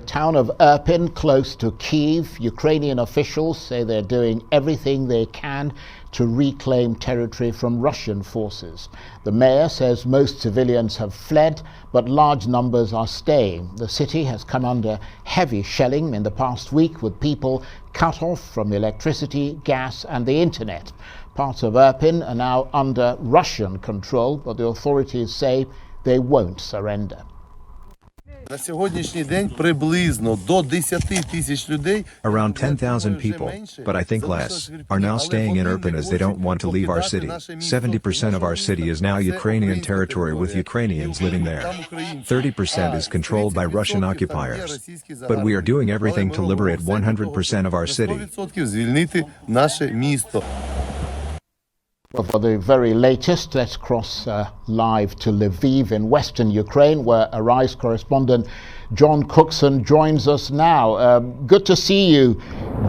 town of Irpin, close to Kyiv. Ukrainian officials say they're doing everything they can to reclaim territory from Russian forces. The mayor says most civilians have fled, but large numbers are staying. The city has come under heavy shelling in the past week, with people cut off from electricity, gas and the internet. Parts of Irpin are now under Russian control, but the authorities say they won't surrender. На сьогоднішній день приблизно до 10 тисяч людей. Around 10,000 people, but I think less, are now staying in Irpin as they don't want to leave our city. 70% of our city is now Ukrainian territory with Ukrainians living there. 30% is controlled by Russian occupiers. But we are doing everything to liberate 100% of our city. Звільнити наше місто. Well, for the very latest, let's cross live to Lviv in western Ukraine, where Arise correspondent John Cookson joins us now. Good to see you,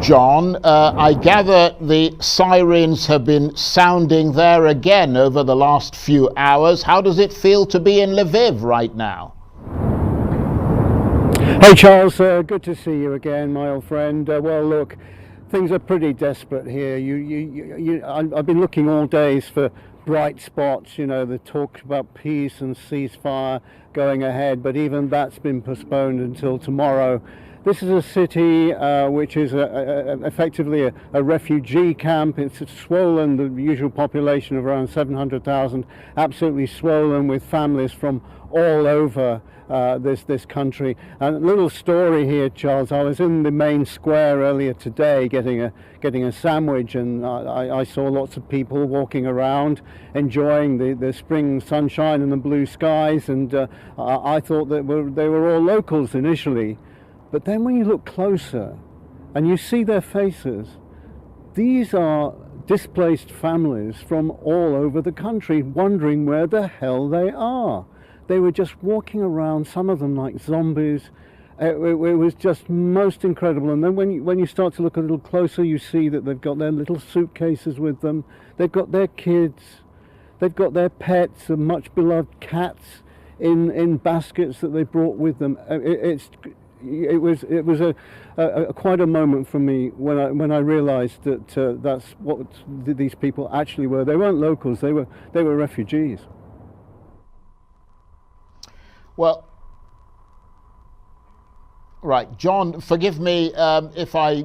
John. I gather the sirens have been sounding there again over the last few hours. How does it feel to be in Lviv right now? Hey Charles, good to see you again, my old friend. Well, look, things are pretty desperate here. I've been looking all days for bright spots, you know, the talk about peace and ceasefire going ahead, but even that's been postponed until tomorrow. This is a city which is effectively a refugee camp. It's swollen, the usual population of around 700,000, absolutely swollen with families from all over this country. And a little story here, Charles. I was in the main square earlier today getting a sandwich, and I saw lots of people walking around enjoying the spring sunshine and the blue skies, and I thought that they were all locals initially. But then when you look closer and you see their faces, these are displaced families from all over the country wondering where the hell they are. They were just walking around, some of them like zombies. It was just most incredible. And then when you start to look a little closer, you see that they've got their little suitcases with them. They've got their kids. They've got their pets, and much beloved cats in baskets that they brought with them. It was quite a moment for me when I realised that that's what these people actually were. They weren't locals. They were refugees. Well, right, John, forgive me if I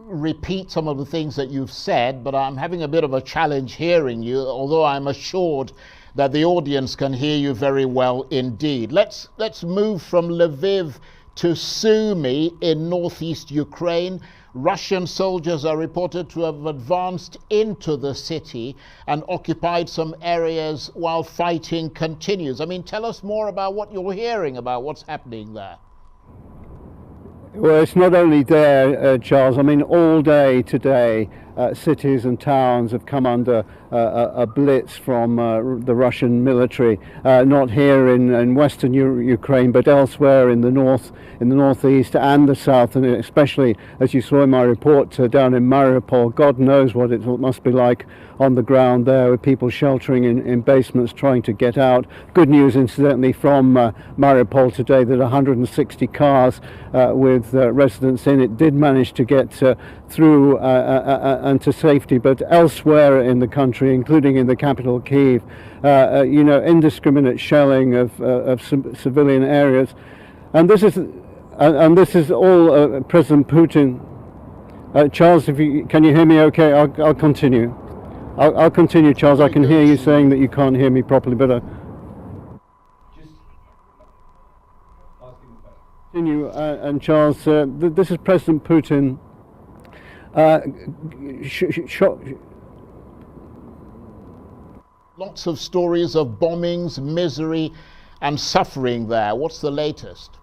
repeat some of the things that you've said, but I'm having a bit of a challenge hearing you, although I'm assured that the audience can hear you very well indeed. Let's move from Lviv to Sumy in northeast Ukraine. Russian soldiers are reported to have advanced into the city and occupied some areas while fighting continues. I mean, tell us more about what you're hearing about what's happening there. Well, it's not only there, Charles. I mean, all day today, cities and towns have come under a blitz from the Russian military. Not here in western Ukraine, but elsewhere in the north, in the northeast and the south, and especially, as you saw in my report, down in Mariupol. God knows what it must be like on the ground there, with people sheltering in basements trying to get out. Good news, incidentally, from Mariupol today, that 160 cars with residents in it did manage to get through and to safety, but elsewhere in the country, including in the capital Kyiv, you know, indiscriminate shelling of civilian areas, and this is all President Putin. Charles, can you hear me? Okay, I'll continue. I'll continue, Charles. I can hear you saying that you can't hear me properly, but continue. And Charles, this is President Putin. Lots of stories of bombings, misery and suffering there. What's the latest?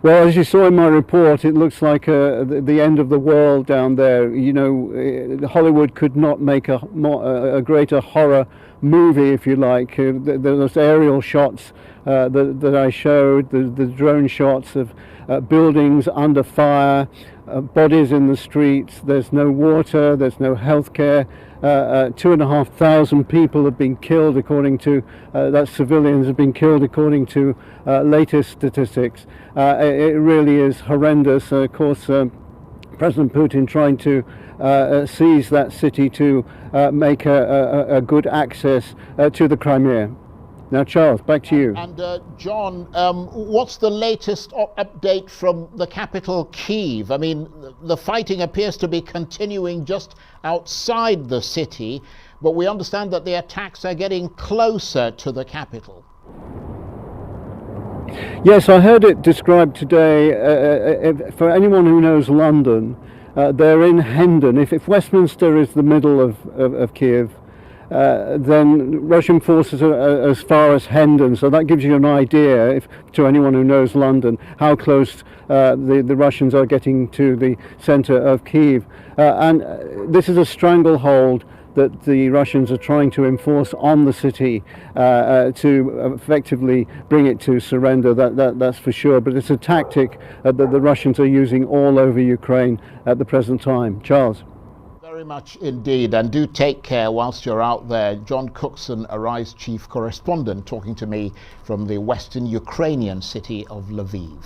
Well, as you saw in my report, it looks like the end of the world down there. You know, Hollywood could not make a greater horror movie, if you like. Those aerial shots that I showed, the drone shots of buildings under fire, bodies in the streets, there's no water, there's no healthcare. 2,500 people have been killed, according to that civilians have been killed, according to latest statistics. It really is horrendous. Of course, President Putin trying to seize that city to make a good access to the Crimea. Now, Charles, back to you. And John, what's the latest update from the capital, Kyiv? I mean, the fighting appears to be continuing just outside the city, but we understand that the attacks are getting closer to the capital. Yes, I heard it described today. For anyone who knows London, they're in Hendon. If Westminster is the middle of Kyiv, then Russian forces are as far as Hendon, so that gives you an idea, to anyone who knows London, how close the Russians are getting to the centre of Kyiv. And this is a stranglehold that the Russians are trying to enforce on the city to effectively bring it to surrender, that's for sure. But it's a tactic that the Russians are using all over Ukraine at the present time. Charles? Very much indeed, and do take care whilst you're out there. John Cookson, Arise chief correspondent, talking to me from the western Ukrainian city of Lviv.